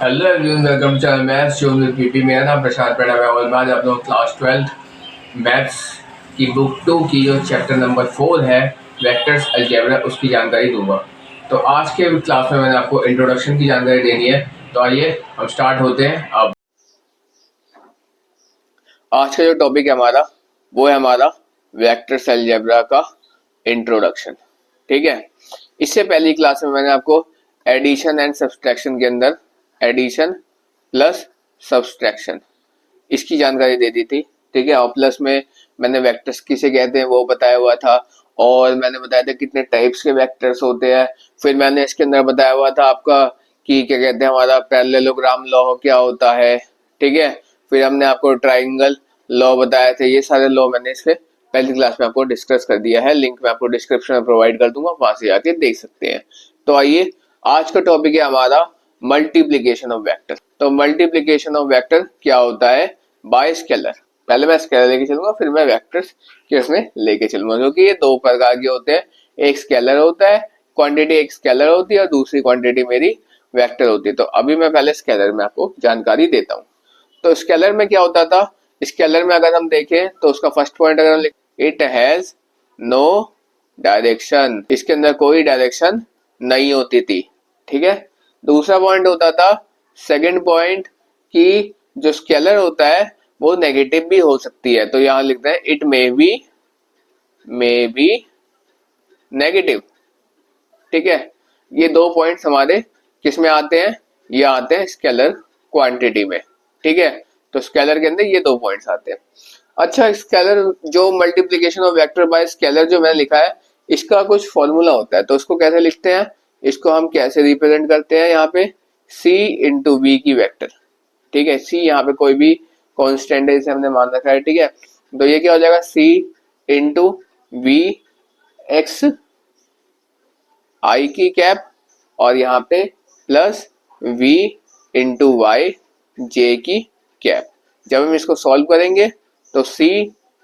Hello everyone, welcome to channel maths जो with PP. मेरा नाम प्रशांत पैड़ा है और मैं आज आप लोग क्लास 12 मैथ्स की बुक 2 की जो चैप्टर नंबर 4 है वेक्टर्स अलजेब्रा, उसकी जानकारी दूंगा। तो आज के क्लास में मैंने आपको इंट्रोडक्शन की जानकारी देनी है। तो आइए हम स्टार्ट होते हैं। अब आज का जो टॉपिक है हमारा वो है हमारा वेक्टर्स अलजेब्रा का इंट्रोडक्शन। ठीक है, इससे पहली क्लास में मैंने आपको एडिशन एंड सब्सट्रैक्शन के अंदर एडिशन प्लस सब्सट्रैक्शन इसकी जानकारी दे दी थी। ठीक है, और प्लस में मैंने वेक्टर्स किसे कहते हैं वो बताया हुआ था, और मैंने बताया था कितने टाइप्स के वेक्टर्स होते हैं। फिर मैंने इसके अंदर बताया हुआ था आपका कि क्या कहते हैं हमारा पैरेललोग्राम लॉ क्या होता है। ठीक है, फिर हमने आपको ट्राइंगल लॉ बताया था। ये सारे लॉ मैंने इसके पहली क्लास में आपको डिस्कस कर दिया है। लिंक मैं आपको डिस्क्रिप्शन में प्रोवाइड कर दूंगा, वहां से जाके देख सकते हैं। तो आइए, आज का टॉपिक है हमारा मल्टीप्लीकेशन ऑफ वेक्टर। तो मल्टीप्लीकेशन ऑफ वेक्टर क्या होता है बाय स्केलर। पहले मैं स्केलर लेके चलूंगा, फिर मैं वेक्टर्स के उसमें लेके चलूंगा, क्योंकि ये दो प्रकार के होते हैं। एक स्केलर होता है क्वांटिटी, एक स्केलर होती है और दूसरी क्वांटिटी मेरी वेक्टर होती है। तो अभी मैं पहले स्केलर में आपको जानकारी देता हूँ। तो स्केलर में क्या होता था, स्केलर में अगर हम देखें तो उसका फर्स्ट पॉइंट अगर हम लिखें, इट हैज नो डायरेक्शन, इसके अंदर कोई डायरेक्शन नहीं होती थी। ठीक है, दूसरा पॉइंट होता था, सेकंड पॉइंट, कि जो स्केलर होता है वो नेगेटिव भी हो सकती है। तो यहां लिखते हैं इट मे बी नेगेटिव। ठीक है, ये दो पॉइंट्स हमारे किस में आते हैं, ये आते हैं स्केलर क्वांटिटी में। ठीक है, तो स्केलर के अंदर ये दो पॉइंट्स आते हैं। अच्छा, स्केलर जो multiplication of vector by scalar जो मैंने लिखा है, इसका कुछ फॉर्मूला होता है। तो उसको कैसे लिखते हैं, इसको हम कैसे रिप्रेजेंट करते हैं, यहाँ पे c इंटू वी की वेक्टर। ठीक है, c यहाँ पे कोई भी कांस्टेंट है, इसे हमने मान रखा है। ठीक है, तो ये क्या हो जाएगा, c into we x I की कैप, और यहाँ पे plus v into Y J की कैप। जब हम इसको सॉल्व करेंगे तो c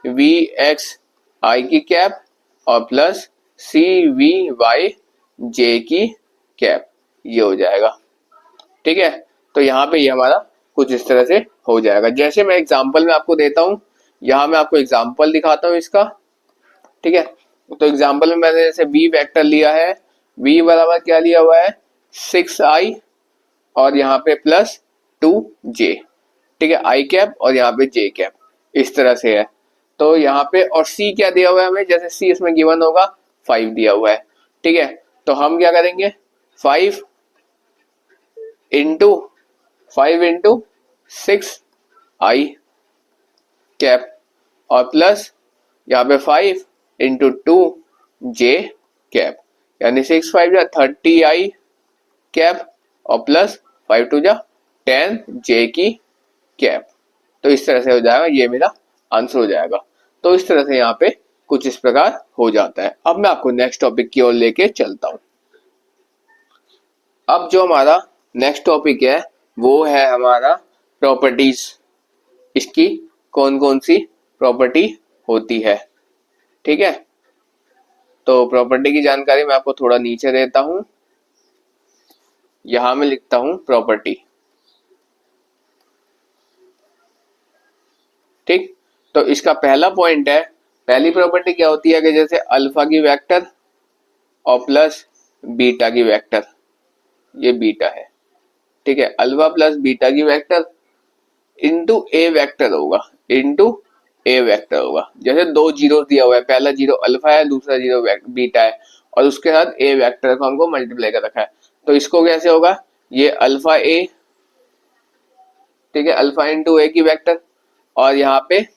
v x आई की कैप और plus c v y j की कैप, ये हो जाएगा। ठीक है, तो यहाँ पे ये हमारा कुछ इस तरह से हो जाएगा। जैसे मैं एग्जांपल में आपको देता हूँ, यहाँ मैं आपको एग्जांपल दिखाता हूँ इसका। ठीक है, तो एग्जांपल में मैंने जैसे v वेक्टर लिया है, v बराबर क्या लिया हुआ है 6i और यहाँ पे प्लस 2j। ठीक है, i कैप और यहाँ पे j कैप, इस तरह से है। तो यहाँ पे और c क्या दिया हुआ है हमें, जैसे c इसमें गिवन होगा 5 दिया हुआ है। ठीक है, तो हम क्या करेंगे 5 इंटू 6i कैप और प्लस यहाँ पे 5 इंटू 2j कैप, यानी 6 5 जा 30i कैप और प्लस 5 2 जा 10j की कैप। तो इस तरह से हो जाएगा, ये मेरा आंसर हो जाएगा। तो इस तरह से यहाँ पे कुछ इस प्रकार हो जाता है। अब मैं आपको नेक्स्ट टॉपिक की ओर लेके चलता हूँ। अब जो हमारा नेक्स्ट टॉपिक है वो है हमारा प्रॉपर्टीज। इसकी कौन कौन सी प्रॉपर्टी होती है। ठीक है, तो प्रॉपर्टी की जानकारी मैं आपको थोड़ा नीचे देता हूं। यहां मैं लिखता हूं प्रॉपर्टी। ठीक, तो इसका पहला पॉइंट है, पहली प्रॉपर्टी क्या होती है कि जैसे अल्फा की वेक्टर और प्लस बीटा की वेक्टर, ये बीटा है। ठीक है, अल्फा प्लस बीटा की वेक्टर इंटू ए वेक्टर होगा, इंटू ए वेक्टर होगा। जैसे दो जीरो दिया हुआ है, पहला जीरो अल्फा है, दूसरा जीरो बीटा है, और उसके साथ ए वेक्टर को हमको मल्टीप्लाई कर रखा है। तो इसको कैसे होगा, ये अल्फा ए, ठीक है, अल्फा इंटू ए की वेक्टर, और यहाँ पे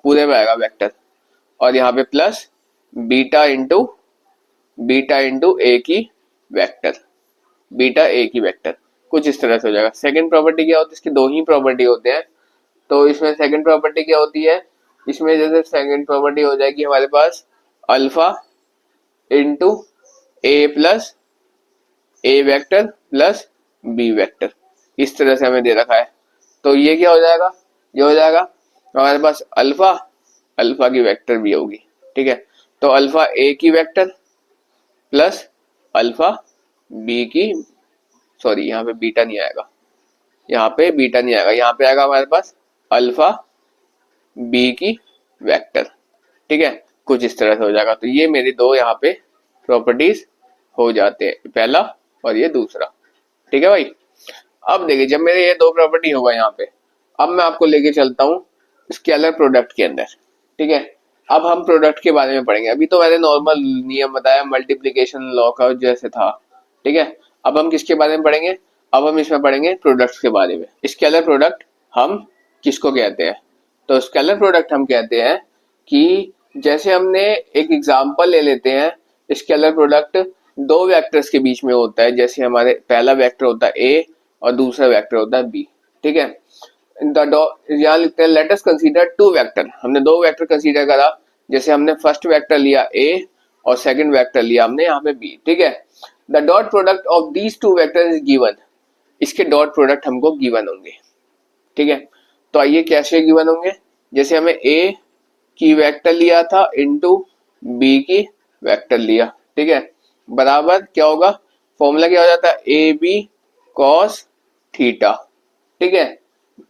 पूरे में आएगा वेक्टर, और यहाँ पे प्लस बीटा इंटू ए की वेक्टर, बीटा ए की वेक्टर, कुछ इस तरह से हो जाएगा। सेकंड प्रॉपर्टी क्या होती है, इसकी दो ही प्रॉपर्टी होते हैं। तो इसमें सेकंड प्रॉपर्टी क्या होती है, इसमें जैसे सेकंड प्रॉपर्टी हो जाएगी हमारे पास अल्फा इंटू ए प्लस ए वेक्टर प्लस बी वेक्टर, इस तरह से हमें दे रखा है। तो ये क्या हो जाएगा, ये हो जाएगा हमारे पास अल्फा की वेक्टर भी होगी। ठीक है, तो अल्फा ए की वेक्टर प्लस अल्फा बी की, सॉरी यहाँ पे बीटा नहीं आएगा, यहाँ पे बीटा नहीं आएगा, यहाँ पे आएगा हमारे पास अल्फा बी की वेक्टर। ठीक है, कुछ इस तरह से हो जाएगा। तो ये मेरी दो यहाँ पे प्रॉपर्टीज हो जाते हैं, पहला और ये दूसरा। ठीक है भाई। अब देखिए जब मेरे ये दो प्रॉपर्टी होगा यहाँ पे, अब मैं आपको लेके चलता हूँ स्केलर प्रोडक्ट के अंदर। ठीक है, अब हम प्रोडक्ट के बारे में पढ़ेंगे। अभी तो मैंने नॉर्मल नियम बताया मल्टीप्लिकेशन लॉ का जैसे था। ठीक है, अब हम किसके बारे में पढ़ेंगे, अब हम इसमें पढ़ेंगे प्रोडक्ट्स के बारे में। स्केलर प्रोडक्ट हम किसको कहते हैं, तो स्केलर प्रोडक्ट हम कहते हैं कि जैसे हमने एक एग्जांपल ले लेते हैं, स्केलर प्रोडक्ट दो वेक्टर्स के बीच में होता है। जैसे हमारे पहला वेक्टर होता है ए और दूसरा वेक्टर होता है बी। ठीक है, यहाँ लिखते हैं let us consider two vector. हमने दो वेक्टर कंसीडर करा, जैसे हमने फर्स्ट वेक्टर लिया ए और सेकंड वेक्टर लिया हमने यहाँ पे बी। ठीक है, the dot product of these two vector is given. इसके डॉट प्रोडक्ट हमको गिवन होंगे। ठीक है, तो आइए कैसे गिवन होंगे, जैसे हमें ए की वेक्टर लिया था इनटू बी की वेक्टर लिया। ठीक है, बराबर क्या होगा, फॉर्मूला क्या हो जाता है, ए बी कॉस थीटा। ठीक है,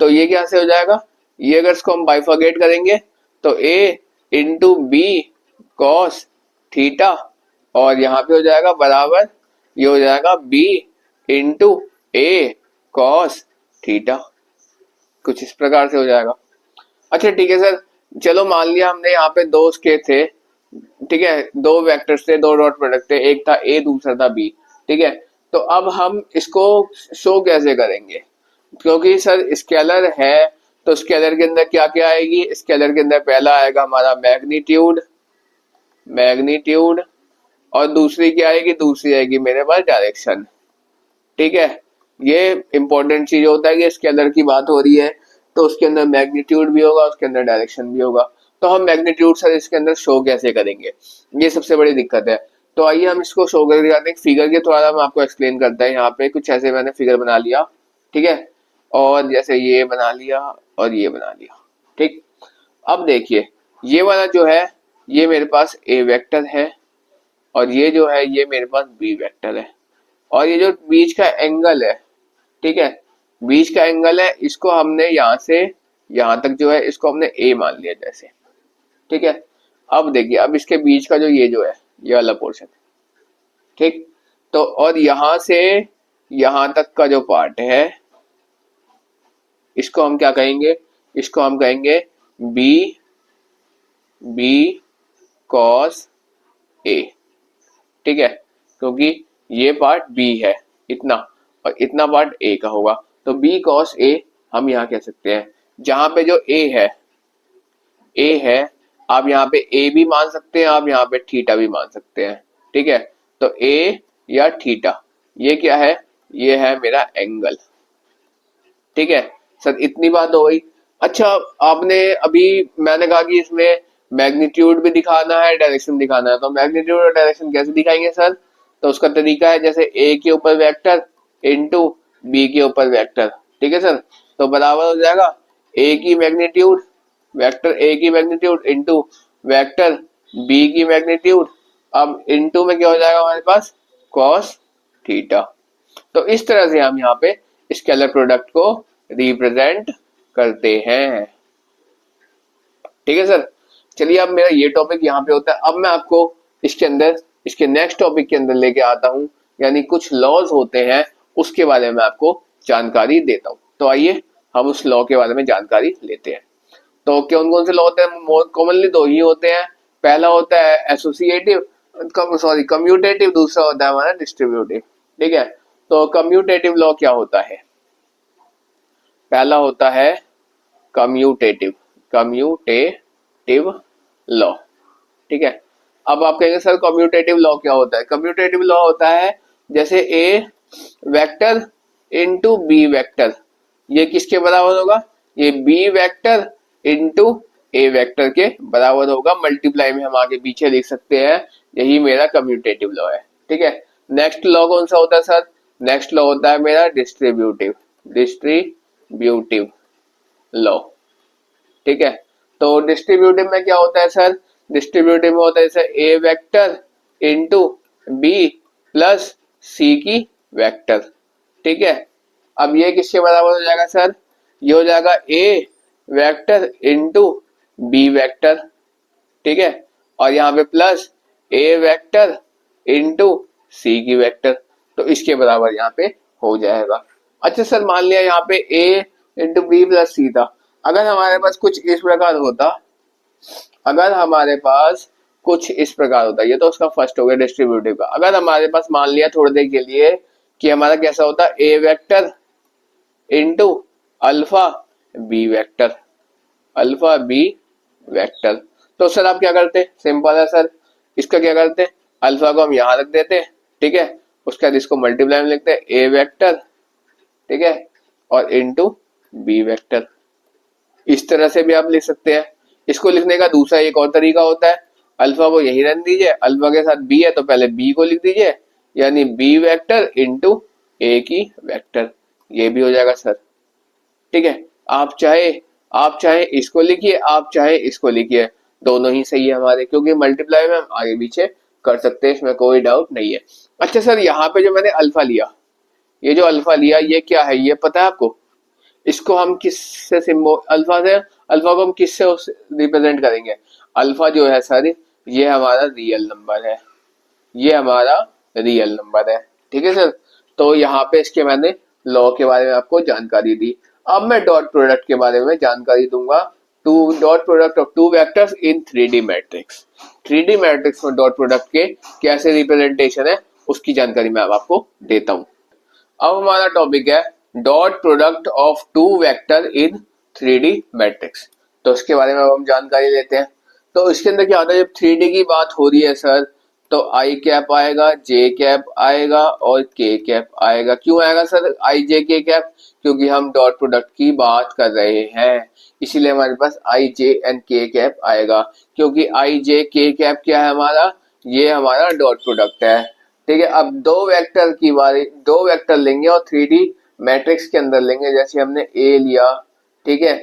तो ये क्या से हो जाएगा, ये अगर इसको हम बाइफर्केट करेंगे तो ए इंटू बी कॉस थीटा, और यहाँ पे हो जाएगा बराबर, ये हो जाएगा बी इंटू ए कॉस थीटा। कुछ इस प्रकार से हो जाएगा। अच्छा ठीक है सर, चलो मान लिया हमने यहाँ पे दो उसके थे। ठीक है, दो वेक्टर्स थे, दो डॉट प्रोडक्ट थे, एक था ए दूसरा था बी। ठीक है, तो अब हम इसको शो कैसे करेंगे, क्योंकि सर स्केलर है तो स्केलर के अंदर क्या क्या आएगी, स्केलर के अंदर पहला आएगा हमारा मैग्नीट्यूड, मैग्नीट्यूड, और दूसरी क्या आएगी, दूसरी आएगी मेरे पास डायरेक्शन। ठीक है, ये इंपॉर्टेंट चीज होता है कि स्केलर की बात हो रही है तो उसके अंदर मैग्नीट्यूड भी होगा, उसके अंदर डायरेक्शन भी होगा। तो हम मैग्नीट्यूड सर इसके अंदर शो कैसे करेंगे, ये सबसे बड़ी दिक्कत है। तो आइए हम इसको शो करके दिखाते हैं फिगर के द्वारा। मैं आपको एक्सप्लेन करता है, यहाँ पे कुछ ऐसे मैंने फिगर बना लिया। ठीक है, और जैसे ये बना लिया और ये बना लिया। ठीक, अब देखिए ये वाला जो है ये मेरे पास ए वेक्टर है, और ये जो है ये मेरे पास बी वेक्टर है, और ये जो बीच का एंगल है, ठीक है, बीच का एंगल है, इसको हमने यहाँ से यहाँ तक जो है इसको हमने ए मान लिया जैसे। ठीक है, अब देखिए अब इसके बीच का जो ये जो है ये वाला पोर्शन, ठीक, तो और यहाँ से यहाँ तक का जो पार्ट है इसको हम क्या कहेंगे, इसको हम कहेंगे बी बी कॉस ए। ठीक है, क्योंकि ये पार्ट बी है इतना, और इतना पार्ट ए का होगा, तो बी कॉस ए हम यहाँ कह सकते हैं। जहां पे जो ए है आप यहाँ पे ए भी मान सकते हैं, आप यहाँ पे थीटा भी मान सकते हैं। ठीक है, तो ए या थीटा ये क्या है, ये है मेरा एंगल। ठीक है सर, इतनी बात हो गई। अच्छा, आपने अभी मैंने कहा कि इसमें मैग्नीट्यूड भी दिखाना है, डायरेक्शन दिखाना है, तो मैग्नीट्यूड और डायरेक्शन कैसे दिखाएंगे सर, तो उसका तरीका है जैसे ए के ऊपर वेक्टर इनटू बी के ऊपर वेक्टर। ठीक है सर, तो बराबर हो जाएगा ए की मैग्नीट्यूड, वेक्टर ए की मैग्नीट्यूड इनटू वेक्टर बी की मैग्नीट्यूड, अब इनटू में क्या हो जाएगा हमारे पास कॉस थीटा। तो इस तरह से हम यहाँ पे स्केलर प्रोडक्ट को रिप्रेजेंट करते हैं। ठीक है सर, चलिए अब मेरा ये टॉपिक यहाँ पे होता है। अब मैं आपको इसके अंदर इसके नेक्स्ट टॉपिक के अंदर लेके आता हूँ, यानी कुछ लॉज होते हैं उसके बारे में आपको जानकारी देता हूँ। तो आइए हम उस लॉ के बारे में जानकारी लेते हैं। तो कौन कौन से लॉ होते हैं, कॉमनली दो ही होते हैं। पहला होता है एसोसिएटिव, सॉरी कम्यूटेटिव, दूसरा होता है हमारा डिस्ट्रीब्यूटिव। ठीक है, तो कम्यूटेटिव लॉ क्या होता है, पहला होता है कम्यूटेटिव, कम्यूटेटिव लॉ। ठीक है, अब आप कहेंगे सर कम्यूटेटिव लॉ क्या होता है, कम्यूटेटिव लॉ होता है जैसे ए वेक्टर इनटू बी वेक्टर, ये किसके बराबर होगा, ये बी वेक्टर इनटू ए वेक्टर के बराबर होगा। मल्टीप्लाई में हम आगे पीछे लिख सकते हैं, यही मेरा कम्यूटेटिव लॉ है। ठीक है, नेक्स्ट लॉ कौन सा होता है सर, नेक्स्ट लॉ होता है मेरा डिस्ट्रीब्यूटिव, डिस्ट्रीब्यूटिव लॉ। ठीक है, तो डिस्ट्रीब्यूटिव में क्या होता है सर, डिस्ट्रीब्यूटिव में होता है जैसे ए वेक्टर इनटू बी प्लस सी की वेक्टर। ठीक है, अब ये किसके बराबर हो जाएगा सर, ये हो जाएगा ए वेक्टर इंटू बी वेक्टर, ठीक है, और यहाँ पे प्लस ए वेक्टर इंटू सी की वेक्टर, तो इसके बराबर यहाँ पे हो जाएगा। अच्छा सर मान लिया यहाँ पे ए इंटू बी प्लस सी था, अगर हमारे पास कुछ इस प्रकार होता, अगर हमारे पास कुछ इस प्रकार होता, ये तो उसका फर्स्ट हो गया डिस्ट्रीब्यूटिव का, अगर हमारे पास मान लिया थोड़ी देर के लिए कि हमारा कैसा होता A vector into alpha B vector, alpha B vector, तो सर आप क्या करते, सिंपल है सर, इसका क्या करते, अल्फा को हम यहां रख देते, ठीक है, उसके बाद इसको मल्टीप्लाई में लिखते हैं ए वेक्टर, ठीक है, और इंटू बी वेक्टर, इस तरह से भी आप लिख सकते हैं। इसको लिखने का दूसरा एक और तरीका होता है, अल्फा को यही रख दीजिए, अल्फा के साथ बी है तो पहले बी को लिख दीजिए, यानी बी वेक्टर इंटू ए की वेक्टर, ये भी हो जाएगा सर, ठीक है। आप चाहे इसको लिखिए, आप चाहे इसको लिखिए, दोनों ही सही है हमारे, क्योंकि मल्टीप्लाई में हम आगे पीछे कर सकते हैं, इसमें कोई डाउट नहीं है। अच्छा सर यहाँ पे जो मैंने अल्फा लिया, ये जो अल्फा लिया ये क्या है, ये पता है आपको, इसको हम किससे सिंबल, अल्फा को हम किससे रिप्रेजेंट करेंगे, अल्फा जो है सर ये हमारा रियल नंबर है, ये हमारा रियल नंबर है, ठीक है सर। तो यहाँ पे इसके मैंने लॉ के बारे में आपको जानकारी दी। अब मैं डॉट प्रोडक्ट के बारे में जानकारी दूंगा, to dot product of two vectors in 3D matrix, 3D matrix में डॉट प्रोडक्ट के कैसे रिप्रेजेंटेशन है उसकी जानकारी मैं अब आपको देता हूँ। अब हमारा टॉपिक है dot product of two vector in 3D matrix, तो इसके बारे में अब हम जानकारी लेते हैं। तो इसके अंदर क्या होता है, जब 3D की बात हो रही है सर, तो आई कैप आएगा, जे कैप आएगा और के कैप आएगा। क्यों आएगा सर आई जे के कैप, क्योंकि हम डॉट प्रोडक्ट की बात कर रहे हैं, इसीलिए हमारे पास आई जे एंड के कैप आएगा, क्योंकि आई जे के कैप क्या है हमारा, ये हमारा डॉट प्रोडक्ट है, ठीक है। अब दो वेक्टर लेंगे और 3D मैट्रिक्स के अंदर लेंगे, जैसे हमने ए लिया, ठीक है।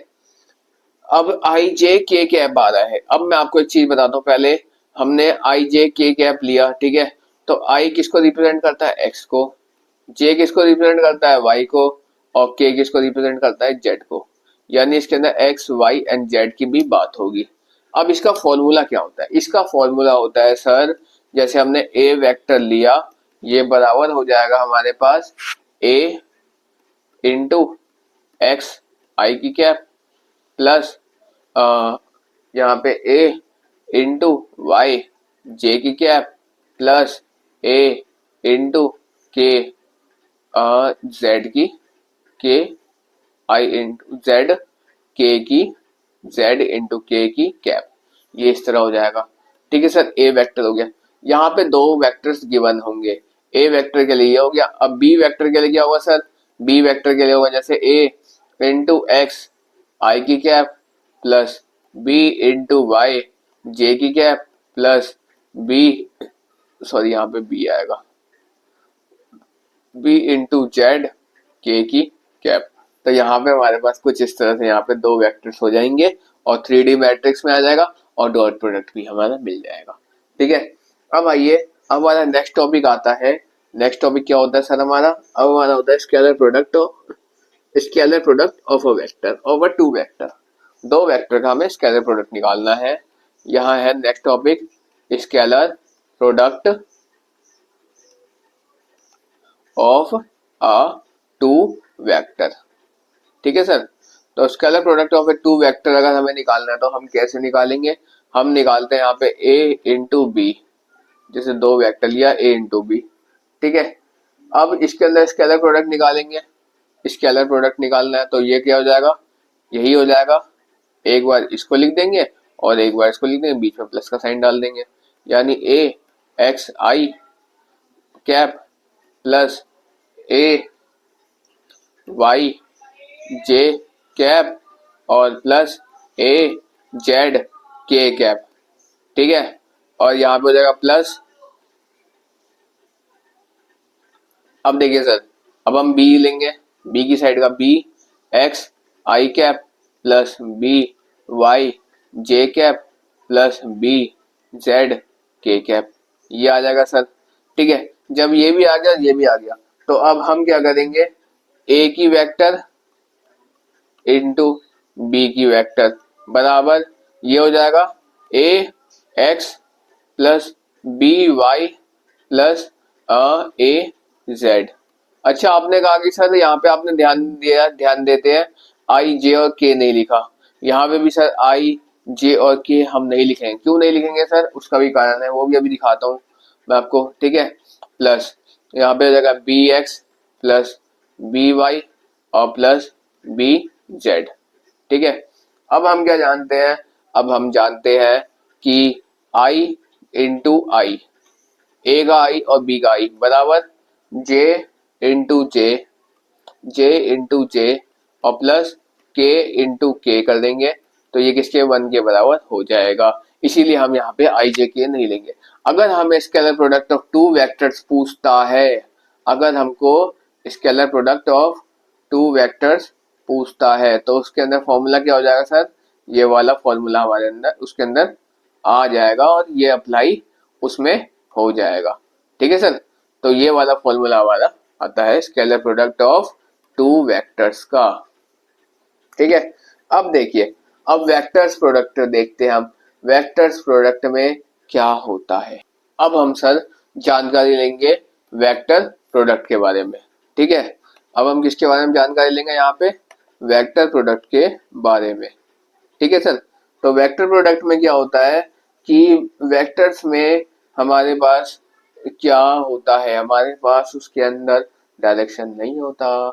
अब आई जे के कैप आ रहा है, अब मैं आपको एक चीज बताता हूँ, पहले हमने आई जे के कैप लिया, ठीक है, तो आई किसको रिप्रेजेंट करता है, एक्स को, जे किसको रिप्रेजेंट करता है, वाई को, और के किसको रिप्रेजेंट करता है, जेड को, यानी इसके अंदर एक्स वाई एंड जेड की भी बात होगी। अब इसका फॉर्मूला क्या होता है, इसका फॉर्मूला होता है सर, जैसे हमने ए वेक्टर लिया, ये बराबर हो जाएगा हमारे पास ए इंटू एक्स आई की कैप प्लस यहाँ पे ए इंटू वाई जे की कैप प्लस ए इंटू के जेड की के आई इंटू जेड के की जेड इंटू के की कैप, ये इस तरह हो जाएगा, ठीक है सर। ए वेक्टर हो गया, यहाँ पे दो वेक्टर्स गिवन होंगे, ए वेक्टर के लिए हो गया। अब बी वेक्टर के लिए क्या होगा सर, बी वेक्टर के लिए होगा जैसे ए इंटू एक्स आई की cap plus B into Y J की कैप प्लस बी, सॉरी यहाँ पे बी आएगा, बी इंटू जेड के की कैप। तो यहाँ पे हमारे पास कुछ इस तरह से यहाँ पे दो वेक्टर्स हो जाएंगे और 3D मैट्रिक्स में आ जाएगा और डॉट प्रोडक्ट भी हमारा मिल जाएगा, ठीक है। अब आइए, अब हमारा नेक्स्ट टॉपिक आता है, नेक्स्ट टॉपिक क्या होता है सर हमारा, अब हमारा होता है scalar product of a vector over two vector, दो वेक्टर का हमें स्केलर प्रोडक्ट निकालना है। यहाँ है next topic scalar product of a two vector, ठीक है सर। तो scalar product of a two vector अगर हमें निकालना है तो हम कैसे निकालेंगे, हम निकालते हैं यहाँ पे ए इंटू बी, जैसे दो वेक्टर लिया ए इंटू बी, ठीक है। अब इसके अंदर स्केलर प्रोडक्ट निकालेंगे, स्केलर प्रोडक्ट निकालना है तो ये क्या हो जाएगा, यही हो जाएगा, एक बार इसको लिख देंगे और एक बार इसको लिख देंगे, बीच में प्लस का साइन डाल देंगे, यानी ए एक्स आई कैप प्लस ए वाई जे कैप और प्लस ए जेड के कैप, ठीक है। और यहाँ पे हो जाएगा प्लस, अब देखिए सर, अब हम बी लेंगे, बी की साइड का बी एक्स आई कैप प्लस बी वाई जे कैप प्लस बी जेड के कैप, ये आ जाएगा सर, ठीक है। जब ये भी आ गया ये भी आ गया, तो अब हम क्या करेंगे, ए की वेक्टर इंटू बी की वेक्टर बराबर ये हो जाएगा A X plus B Y plus A Z. अच्छा आपने कहा कि सर यहाँ पे आपने ध्यान देते हैं आई जे और के नहीं लिखा। यहाँ पे भी सर आई जे और के हम नहीं लिखेंगे। क्यों नहीं लिखेंगे सर, उसका भी कारण है, वो भी अभी दिखाता हूँ मैं आपको। ठीक है, प्लस यहाँ पे हो जाएगा B X plus B Y और प्लस बी जेड। ठीक है, अब हम क्या जानते हैं, अब हम जानते हैं कि आई इंटू आई, ए का आई और बी का आई बराबर जे इंटू जे, जे इंटू जे और प्लस के इंटू के कर देंगे तो ये किसके 1 के बराबर हो जाएगा। इसीलिए हम यहाँ पे आई जे के नहीं लेंगे। अगर हमें scalar product of two vectors पूछता है, अगर हमको scalar product of two vectors पूछता है तो उसके अंदर फॉर्मूला क्या हो जाएगा सर, ये वाला फॉर्मूला हमारे अंदर उसके अंदर आ जाएगा और ये अप्लाई उसमें हो जाएगा। ठीक है सर, तो ये वाला फॉर्मूला हमारा आता है scalar product of two vectors का। ठीक है, अब देखिए, अब वेक्टर्स प्रोडक्ट देखते हैं हम, वेक्टर्स प्रोडक्ट में क्या होता है। अब हम सर जानकारी लेंगे वेक्टर प्रोडक्ट के बारे में। ठीक है, अब हम किसके बारे में जानकारी लेंगे, यहाँ पे वेक्टर प्रोडक्ट के बारे में। ठीक है सर, तो वेक्टर प्रोडक्ट में क्या होता है कि वेक्टर्स में हमारे पास क्या होता है, हमारे पास उसके अंदर डायरेक्शन नहीं होता।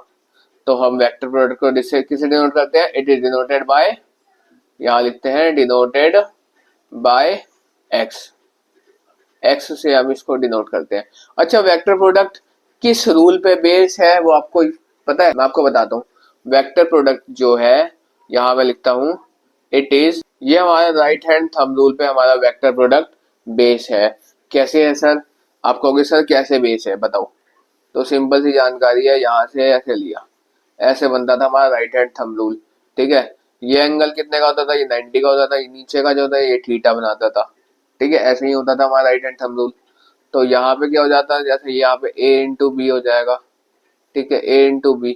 तो हम वेक्टर प्रोडक्ट को किसे डिनोट करते हैं, इट इज डिनोटेड बाय, यहाँ लिखते हैं डिनोटेड बाय एक्स, एक्स से हम इसको डिनोट करते हैं। अच्छा, वेक्टर प्रोडक्ट किस रूल पे बेस है वो आपको पता है, मैं आपको बताता हूँ। वेक्टर प्रोडक्ट जो है यहाँ मैं लिखता हूँ इट इज, ये हमारा राइट हैंड थंब रूल पे हमारा वेक्टर प्रोडक्ट बेस है। कैसे है सर, आप कहोगे सर कैसे बेस है बताओ, तो सिंपल सी जानकारी है, यहाँ से ऐसे लिया, ऐसे बनता था हमारा राइट हैंड थंब रूल। ठीक है, ये एंगल कितने का होता था, ये 90 का होता था, ये नीचे का जो होता है ये थीटा बनाता था। ठीक है, ऐसे ही होता था हमारा राइट हैंड थंब रूल। तो यहाँ पे क्या हो जाता है, जैसे यहाँ पे ए इंटू बी हो जाएगा। ठीक है, ए इंटू बी।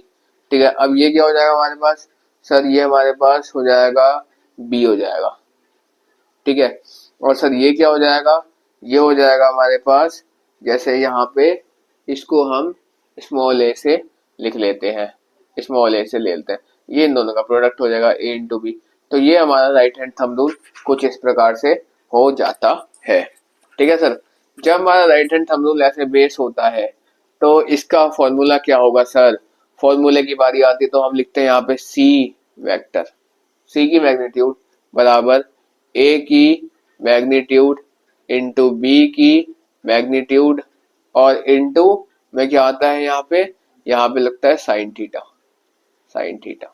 ठीक है, अब ये क्या हो जाएगा हमारे पास सर, ये हमारे पास हो जाएगा बी हो जाएगा। ठीक है, और सर ये क्या हो जाएगा, ये हो जाएगा हमारे पास, जैसे यहाँ पे इसको हम स्मॉल ए से लिख लेते हैं, स्मॉल ए से ले लेते हैं, ये इन दोनों का प्रोडक्ट हो जाएगा ए इंटू बी। तो ये हमारा राइट हैंड थंब रूल कुछ इस प्रकार से हो जाता है। ठीक है सर, जब हमारा राइट हैंड थंब रूल ऐसे बेस होता है तो इसका फॉर्मूला क्या होगा सर, फॉर्मूले की बारी आती है तो हम लिखते हैं यहाँ पे सी वेक्टर, सी की मैग्नीट्यूड बराबर ए की मैग्नीट्यूड इंटू बी की मैग्नीट्यूड और इंटू में क्या आता है यहाँ पे लगता है साइन थीटा, साइन थीटा।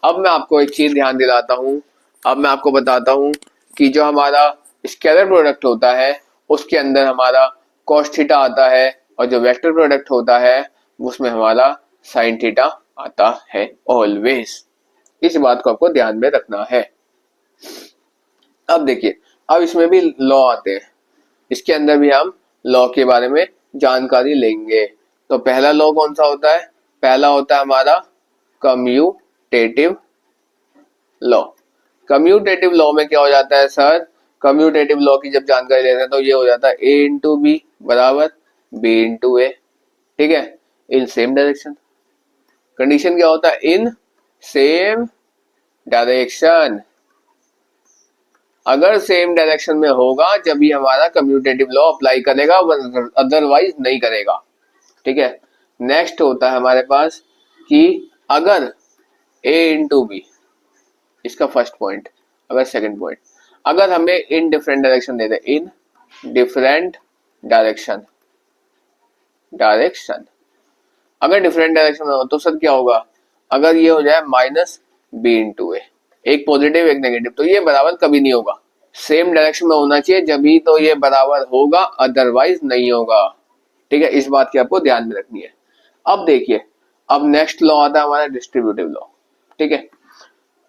अब मैं आपको एक चीज ध्यान दिलाता हूँ, अब मैं आपको बताता हूँ कि जो हमारा स्केलर प्रोडक्ट होता है उसके अंदर हमारा कॉस थीटा आता है और जो वेक्टर प्रोडक्ट होता है उसमें हमारा साइन थीटा आता है ऑलवेज। इस बात को आपको ध्यान में रखना है। अब देखिए, अब इसमें भी लॉ आते हैं, इसके अंदर भी हम लॉ के बारे में जानकारी लेंगे। तो पहला लॉ कौन सा होता है, पहला होता है हमारा कम्यूटेटिव लॉ। कम्यूटेटिव लॉ में क्या हो जाता है सर, कम्यूटेटिव लॉ की जब जानकारी लेते हैं तो ये हो जाता है ए इंटू बी बराबर बी इंटू ए। ठीक है, इन सेम डायरेक्शन। कंडीशन क्या होता है, इन सेम डायरेक्शन। अगर सेम डायरेक्शन में होगा जब भी हमारा कम्यूटेटिव लॉ अप्लाई करेगा, अदरवाइज नहीं करेगा। ठीक है, नेक्स्ट होता है हमारे पास कि अगर a इंटू बी, इसका फर्स्ट पॉइंट, अगर सेकंड पॉइंट, अगर हमें in different direction they they, in different direction, direction अगर डिफरेंट डायरेक्शन में हो तो सर क्या होगा, अगर ये हो जाए माइनस बी इंटू ए, एक पॉजिटिव एक नेगेटिव, तो ये बराबर कभी नहीं होगा। सेम डायरेक्शन में होना चाहिए जब ही तो ये बराबर होगा, अदरवाइज नहीं होगा। ठीक है, इस बात की आपको ध्यान में रखनी है। अब देखिए, अब नेक्स्ट लॉ आता है हमारा डिस्ट्रीब्यूटिव लॉ। ठीक है,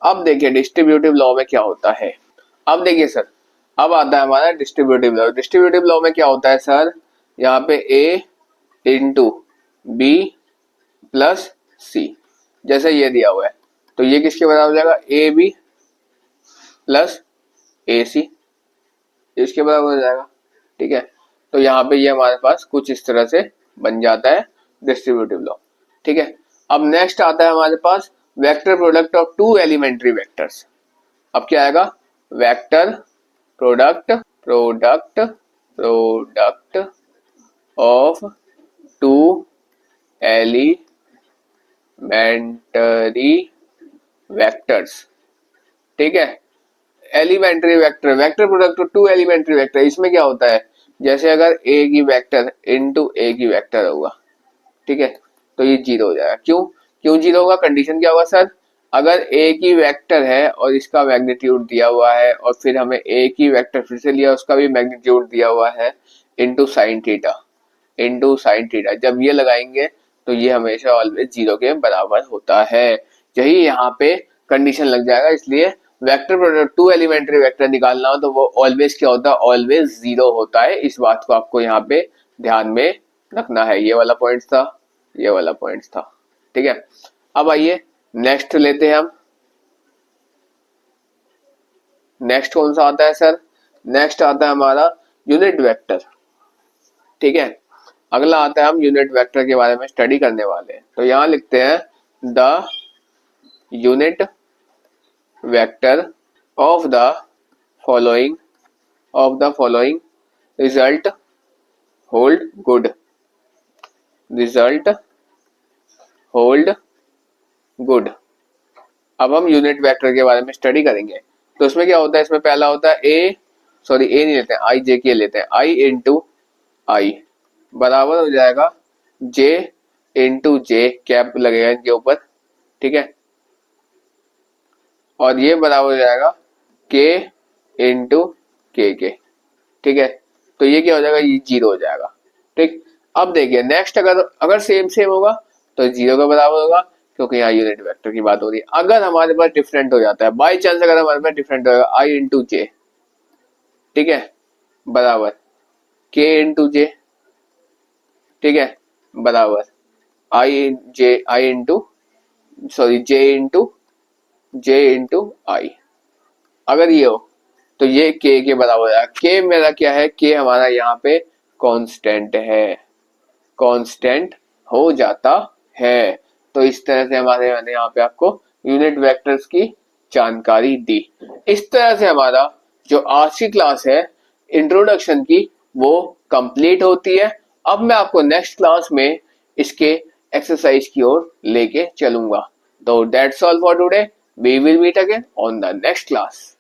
अब देखिए डिस्ट्रीब्यूटिव लॉ में क्या होता है। अब देखिए सर, अब आता है हमारा डिस्ट्रीब्यूटिव लॉ। डिस्ट्रीब्यूटिव लॉ में क्या होता है सर, यहाँ पे a इंटू बी प्लस सी, जैसे ये दिया हुआ है तो ये किसके बराबर हो जाएगा, ए बी प्लस ए सी, इसके बराबर हो जाएगा। ठीक है, तो यहाँ पे ये हमारे पास कुछ इस तरह से बन जाता है डिस्ट्रीब्यूटिव लॉ। ठीक है, अब नेक्स्ट आता है हमारे पास vector product of two elementary vectors. अब क्या आएगा, vector product product product of two elementary vectors. ठीक है, elementary vector, vector product of two elementary vector, इसमें क्या होता है, जैसे अगर ए की वेक्टर इनटू ए की वेक्टर होगा, ठीक है, तो ये जीरो हो जाएगा। क्यों क्यों जीरो होगा, कंडीशन क्या होगा सर, अगर ए की वेक्टर है और इसका मैग्नीट्यूड दिया हुआ है और फिर हमें ए की वेक्टर फिर से लिया, उसका भी मैग्नीट्यूड दिया हुआ है into sine theta, into sine theta, जब ये लगाएंगे तो ये हमेशा ऑलवेज जीरो के बराबर होता है। यही यहाँ पे कंडीशन लग जाएगा, इसलिए vector product two elementary vector निकालना हो तो वो ऑलवेज क्या होता है, ऑलवेज जीरो होता है। इस बात को आपको यहाँ पे ध्यान में रखना है। ये वाला पॉइंट था, ये वाला पॉइंट था। ठीक है, अब आइए नेक्स्ट लेते हैं हम। नेक्स्ट कौन सा आता है सर, नेक्स्ट आता है हमारा यूनिट वेक्टर। ठीक है, अगला आता है, हम यूनिट वेक्टर के बारे में स्टडी करने वाले हैं। तो यहां लिखते हैं the unit vector of the following result hold good, result hold good. अब हम यूनिट वेक्टर के बारे में स्टडी करेंगे। तो इसमें क्या होता है, इसमें पहला होता है ए नहीं लेते हैं, आई जे के लेते हैं, आई इंटू आई बराबर हो जाएगा जे इंटू जे, कैप लगेगा इनके ऊपर। ठीक है, और ये बराबर हो जाएगा के इंटू के। ठीक है, तो ये क्या हो जाएगा, ये जीरो हो जाएगा। ठीक, अब देखिए नेक्स्ट, अगर सेम होगा तो जीरो के बराबर होगा, क्योंकि यहाँ यूनिट वेक्टर की बात हो रही है। अगर हमारे पास डिफरेंट हो जाता है, बाई चांस अगर हमारे पास डिफरेंट होगा, आई इंटू जे, ठीक है, बराबर के इंटू जे, ठीक है, बराबर जे इंटू आई। अगर ये हो तो ये के बराबर है। के मेरा क्या है, के हमारा यहाँ पे कांस्टेंट है, कांस्टेंट हो जाता है। तो इस तरह से मैंने यहाँ पे आपको यूनिट वेक्टर्स की जानकारी दी। इस तरह से हमारा जो आज की क्लास है इंट्रोडक्शन की, वो कंप्लीट होती है। अब मैं आपको नेक्स्ट क्लास में इसके एक्सरसाइज की ओर लेके चलूंगा। तो that's all for today, we will meet again on the next class.